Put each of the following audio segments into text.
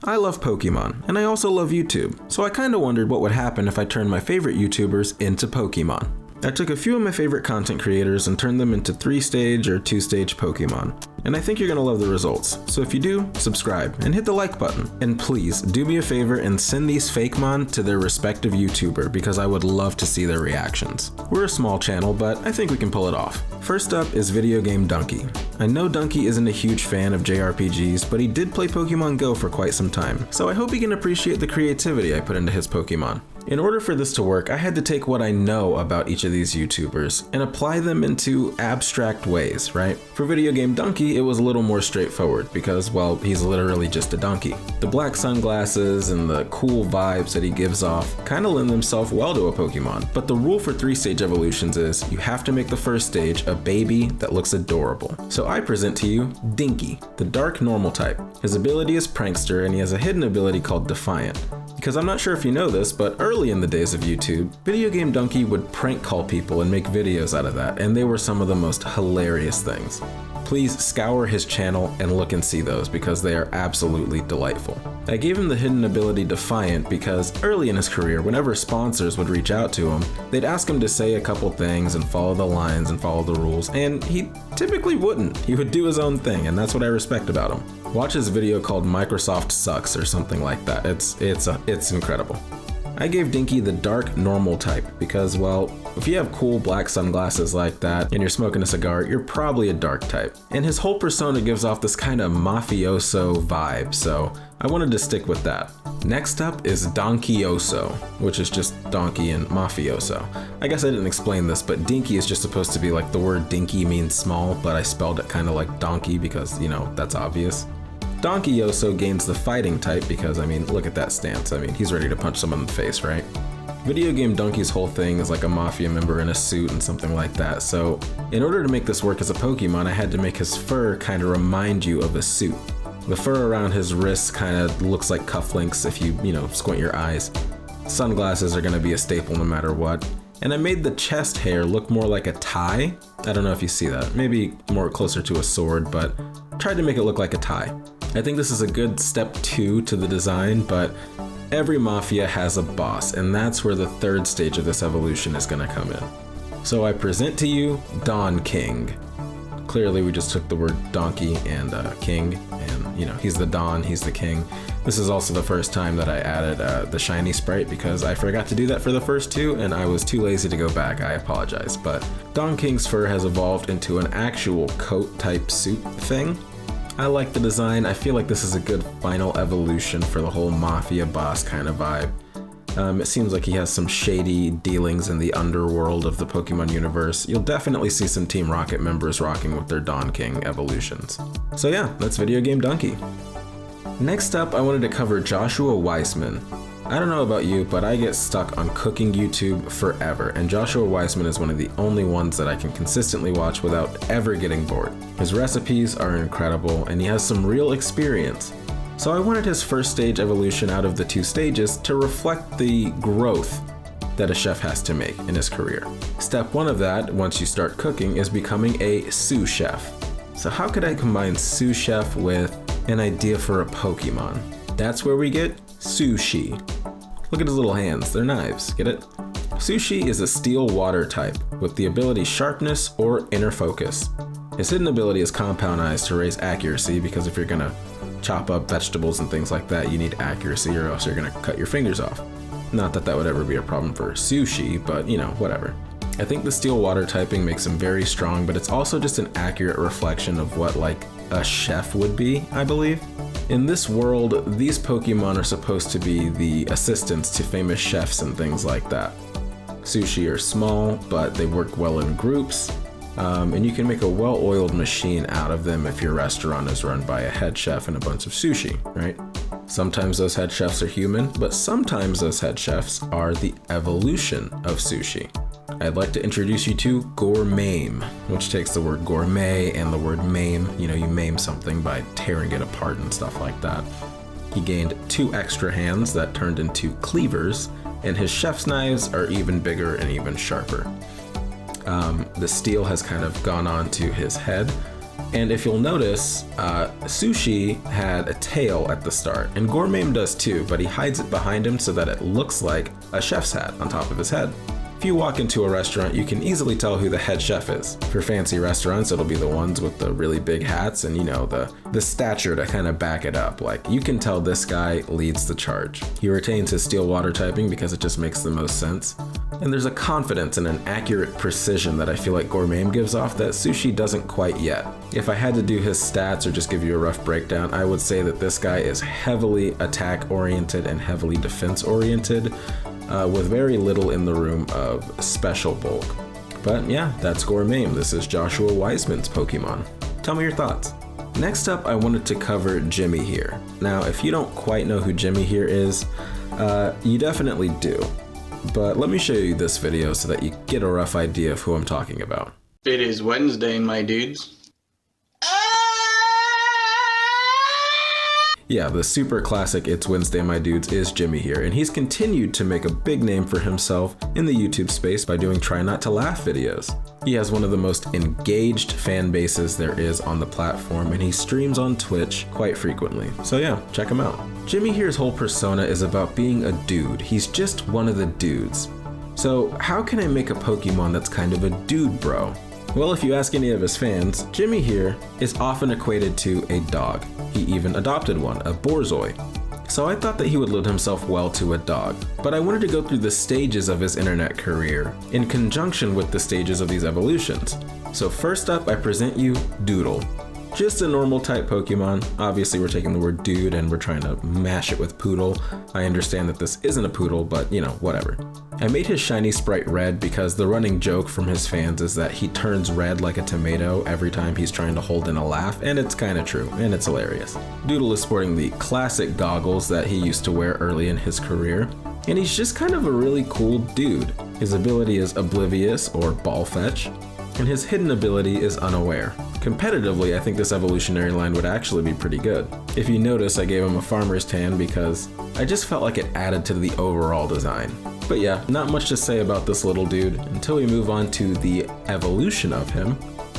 I love Pokemon, and I also love YouTube, so I kinda wondered what would happen if I turned my favorite YouTubers into Pokemon. I took a few of my favorite content creators and turned them into 3-stage or 2-stage Pokemon. And I think you're gonna love the results. So if you do, subscribe and hit the like button. And please, do me a favor and send these Fakemon to their respective YouTuber because I would love to see their reactions. We're a small channel, but I think we can pull it off. First up is Videogamedunkey. I know Dunkey isn't a huge fan of JRPGs, but he did play Pokemon Go for quite some time, so I hope he can appreciate the creativity I put into his Pokemon. In order for this to work, I had to take what I know about each of these YouTubers and apply them into abstract ways, right? For Videogamedunkey, it was a little more straightforward because, well, he's literally just a donkey. The black sunglasses and the cool vibes that he gives off kind of lend themselves well to a Pokemon. But the rule for 3-stage evolutions is you have to make the first stage a baby that looks adorable. So I present to you Dinky, the dark normal type. His ability is Prankster and he has a hidden ability called Defiant. Because I'm not sure if you know this, but early in the days of YouTube, Videogamedunkey would prank call people and make videos out of that, and they were some of the most hilarious things. Please scour his channel and look and see those because they are absolutely delightful. I gave him the hidden ability Defiant because early in his career, whenever sponsors would reach out to him, they'd ask him to say a couple things and follow the lines and follow the rules, and he typically wouldn't. He would do his own thing, and that's what I respect about him. Watch his video called Microsoft Sucks or something like that. It's incredible. I gave Dinky the dark normal type because, well, if you have cool black sunglasses like that and you're smoking a cigar, you're probably a dark type. And his whole persona gives off this kind of mafioso vibe, so I wanted to stick with that. Next up is Donkeyioso, which is just donkey and mafioso. I guess I didn't explain this, but dinky is just supposed to be like the word dinky means small, but I spelled it kind of like donkey because, you know, that's obvious. Donkeyioso gains the fighting type because, I mean, look at that stance. I mean, he's ready to punch someone in the face, right? Videogamedunkey's whole thing is like a mafia member in a suit and something like that. So in order to make this work as a Pokemon, I had to make his fur kind of remind you of a suit. The fur around his wrists kind of looks like cufflinks if you squint your eyes. Sunglasses are going to be a staple no matter what. And I made the chest hair look more like a tie. I don't know if you see that. Maybe more closer to a sword, but tried to make it look like a tie. I think this is a good step 2 to the design, but every mafia has a boss, and that's where the 3rd stage of this evolution is going to come in. So I present to you Don King. Clearly we just took the word donkey and king, and he's the Don, he's the king. This is also the first time that I added the shiny sprite because I forgot to do that for the first 2 and I was too lazy to go back. I apologize, but Don King's fur has evolved into an actual coat type suit thing. I like the design. I feel like this is a good final evolution for the whole mafia boss kind of vibe. It seems like he has some shady dealings in the underworld of the Pokemon universe. You'll definitely see some Team Rocket members rocking with their Don King evolutions. So yeah, that's Videogamedunkey. Next up, I wanted to cover Joshua Weissman. I don't know about you, but I get stuck on cooking YouTube forever, and Joshua Weissman is one of the only ones that I can consistently watch without ever getting bored. His recipes are incredible, and he has some real experience. So I wanted his first stage evolution out of the 2 stages to reflect the growth that a chef has to make in his career. Step 1 of that, once you start cooking, is becoming a sous chef. So how could I combine sous chef with an idea for a Pokemon? That's where we get Sushi. Look at his little hands, they're knives, get it? Sushi is a steel water type with the ability Sharpness or Inner Focus. His hidden ability is Compound Eyes to raise accuracy because if you're gonna chop up vegetables and things like that, you need accuracy or else you're gonna cut your fingers off. Not that that would ever be a problem for sushi, but whatever. I think the steel water typing makes him very strong, but it's also just an accurate reflection of what like a chef would be, I believe. In this world, these Pokemon are supposed to be the assistants to famous chefs and things like that. Sushi are small, but they work well in groups, and you can make a well-oiled machine out of them if your restaurant is run by a head chef and a bunch of sushi, right? Sometimes those head chefs are human, but sometimes those head chefs are the evolution of sushi. I'd like to introduce you to Gourmaim, which takes the word gourmet and the word maim. You maim something by tearing it apart and stuff like that. He gained 2 extra hands that turned into cleavers, and his chef's knives are even bigger and even sharper. The steel has kind of gone on to his head, And if you'll notice, Sushi had a tail at the start, and Gourmet does too, but he hides it behind him so that it looks like a chef's hat on top of his head. If you walk into a restaurant, you can easily tell who the head chef is. For fancy restaurants, it'll be the ones with the really big hats and, you know, the stature to kind of back it up. Like, you can tell this guy leads the charge. He retains his steel water typing because it just makes the most sense. And there's a confidence and an accurate precision that I feel like Gourmet gives off that Sushi doesn't quite yet. If I had to do his stats or just give you a rough breakdown, I would say that this guy is heavily attack oriented and heavily defense oriented, with very little in the room of special bulk. But yeah, that's Gourmet. This is Joshua Weissman's Pokemon. Tell me your thoughts. Next up, I wanted to cover JimmyHere. Now, if you don't quite know who JimmyHere is, you definitely do. But let me show you this video so that you get a rough idea of who I'm talking about. It is Wednesday, my dudes. Yeah, the super classic It's Wednesday My Dudes is JimmyHere, and he's continued to make a big name for himself in the YouTube space by doing Try Not to Laugh videos. He has one of the most engaged fan bases there is on the platform, and he streams on Twitch quite frequently. So yeah, check him out. JimmyHere's whole persona is about being a dude. He's just one of the dudes. So how can I make a Pokemon that's kind of a dude bro? Well, if you ask any of his fans, JimmyHere is often equated to a dog. He even adopted one, a Borzoi. So I thought that he would lend himself well to a dog, but I wanted to go through the stages of his internet career in conjunction with the stages of these evolutions. So first up, I present you Doodle. Just a normal type Pokemon. Obviously we're taking the word dude and we're trying to mash it with poodle. I understand that this isn't a poodle, but you know, whatever. I made his shiny sprite red because the running joke from his fans is that he turns red like a tomato every time he's trying to hold in a laugh, and it's kind of true, and it's hilarious. Doodle is sporting the classic goggles that he used to wear early in his career, and he's just kind of a really cool dude. His ability is Oblivious or Ball Fetch, and his hidden ability is Unaware. Competitively, I think this evolutionary line would actually be pretty good. If you notice, I gave him a farmer's tan because I just felt like it added to the overall design. But yeah, not much to say about this little dude until we move on to the evolution of him,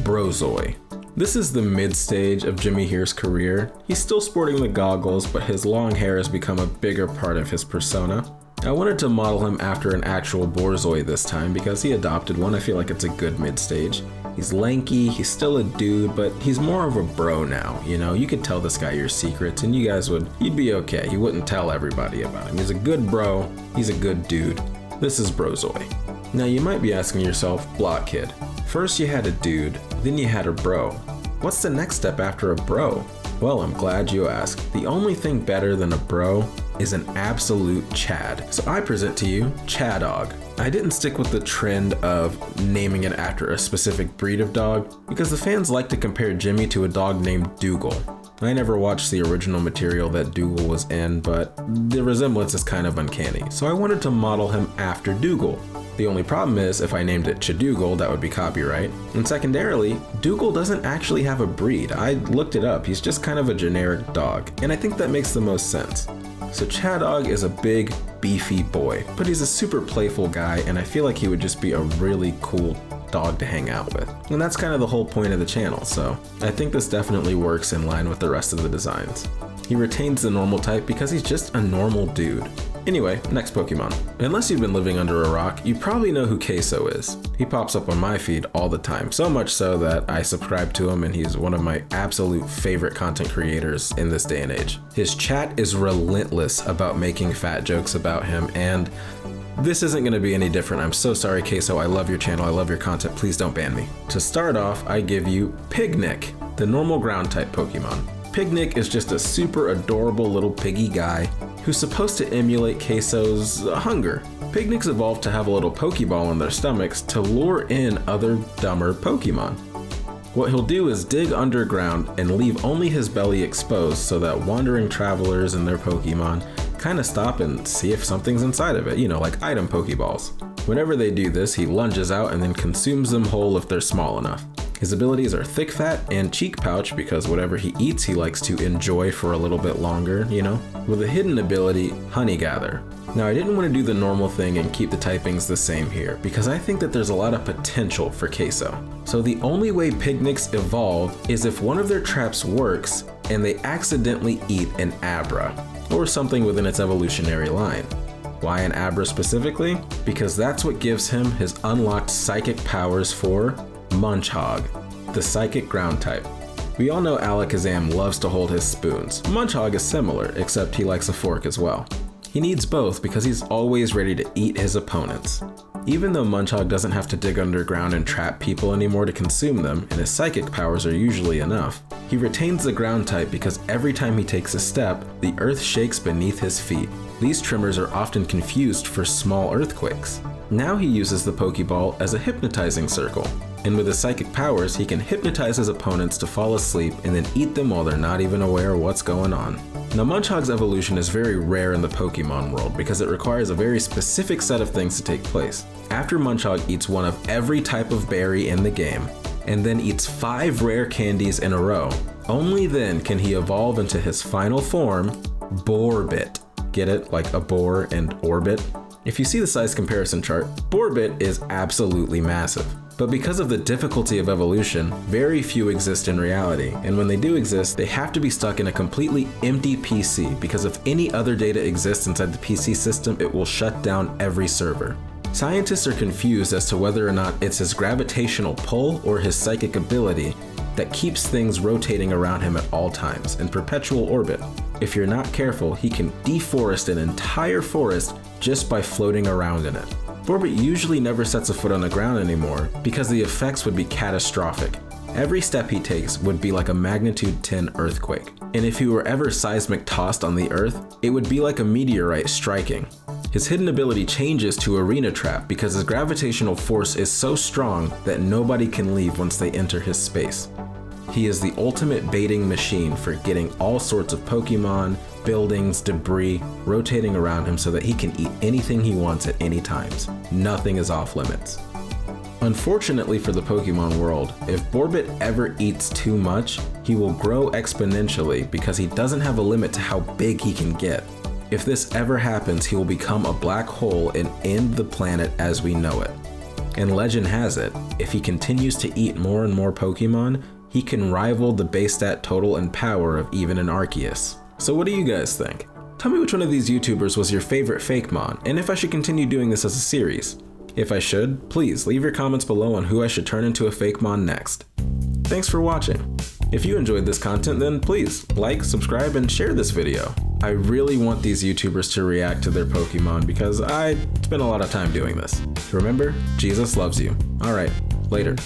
Brozoi. This is the mid-stage of JimmyHere's career. He's still sporting the goggles, but his long hair has become a bigger part of his persona. I wanted to model him after an actual Borzoi this time because he adopted one. I feel like it's a good mid-stage. He's lanky, he's still a dude, but he's more of a bro now, you know? You could tell this guy your secrets and you'd be okay. You wouldn't tell everybody about him. He's a good bro, he's a good dude. This is Brozoi. Now you might be asking yourself, Block Kid, first you had a dude, then you had a bro. What's the next step after a bro? Well, I'm glad you asked. The only thing better than a bro is an absolute Chad. So I present to you Chadog. I didn't stick with the trend of naming it after a specific breed of dog because the fans like to compare Jimmy to a dog named Dougal. I never watched the original material that Dougal was in, but the resemblance is kind of uncanny, so I wanted to model him after Dougal. The only problem is, if I named it Chadougal, that would be copyright. And secondarily, Dougal doesn't actually have a breed. I looked it up, he's just kind of a generic dog, and I think that makes the most sense. So Chadog is a big, beefy boy, but he's a super playful guy, and I feel like he would just be a really cool dog to hang out with. And that's kind of the whole point of the channel, so I think this definitely works in line with the rest of the designs. He retains the normal type because he's just a normal dude. Anyway, next Pokemon. Unless you've been living under a rock, you probably know who CaseOh is. He pops up on my feed all the time, so much so that I subscribe to him and he's one of my absolute favorite content creators in this day and age. His chat is relentless about making fat jokes about him, and this isn't going to be any different. I'm so sorry, CaseOh. I love your channel. I love your content. Please don't ban me. To start off, I give you Pignick, the normal ground type Pokemon. Pignick is just a super adorable little piggy guy who's supposed to emulate CaseOh's hunger. Pignicks evolved to have a little Pokeball in their stomachs to lure in other dumber Pokemon. What he'll do is dig underground and leave only his belly exposed so that wandering travelers and their Pokemon kind of stop and see if something's inside of it, you know, like item Pokeballs. Whenever they do this, he lunges out and then consumes them whole if they're small enough. His abilities are Thick Fat and Cheek Pouch because whatever he eats he likes to enjoy for a little bit longer, you know? With a hidden ability, Honey Gather. Now I didn't want to do the normal thing and keep the typings the same here because I think that there's a lot of potential for CaseOh. So the only way pignics evolve is if one of their traps works and they accidentally eat an Abra, or something within its evolutionary line. Why an Abra specifically? Because that's what gives him his unlocked psychic powers for Munchhog, the psychic ground type. We all know Alakazam loves to hold his spoons. Munchhog is similar, except he likes a fork as well. He needs both because he's always ready to eat his opponents. Even though Munchhog doesn't have to dig underground and trap people anymore to consume them, and his psychic powers are usually enough, he retains the ground type because every time he takes a step, the earth shakes beneath his feet. These tremors are often confused for small earthquakes. Now he uses the Pokeball as a hypnotizing circle, and with his psychic powers, he can hypnotize his opponents to fall asleep and then eat them while they're not even aware of what's going on. Now Munchhog's evolution is very rare in the Pokemon world because it requires a very specific set of things to take place. After Munchhog eats one of every type of berry in the game, and then eats 5 rare candies in a row, only then can he evolve into his final form, Borbit. Get it? Like a boar and orbit? If you see the size comparison chart, Borbit is absolutely massive. But because of the difficulty of evolution, very few exist in reality, and when they do exist, they have to be stuck in a completely empty PC because if any other data exists inside the PC system, it will shut down every server. Scientists are confused as to whether or not it's his gravitational pull or his psychic ability that keeps things rotating around him at all times in perpetual orbit. If you're not careful, he can deforest an entire forest just by floating around in it. Borbit usually never sets a foot on the ground anymore because the effects would be catastrophic. Every step he takes would be like a magnitude 10 earthquake. And if he were ever seismic tossed on the earth, it would be like a meteorite striking. His hidden ability changes to Arena Trap because his gravitational force is so strong that nobody can leave once they enter his space. He is the ultimate baiting machine for getting all sorts of Pokemon, buildings, debris, rotating around him so that he can eat anything he wants at any times. Nothing is off limits. Unfortunately for the Pokemon world, if Borbit ever eats too much, he will grow exponentially because he doesn't have a limit to how big he can get. If this ever happens, he will become a black hole and end the planet as we know it. And legend has it, if he continues to eat more and more Pokemon, he can rival the base stat total and power of even an Arceus. So what do you guys think? Tell me which one of these YouTubers was your favorite Fakemon, and if I should continue doing this as a series. If I should, please leave your comments below on who I should turn into a Fakemon next. Thanks for watching. If you enjoyed this content, then please like, subscribe, and share this video. I really want these YouTubers to react to their Pokemon because I spend a lot of time doing this. Remember, Jesus loves you. Alright, later.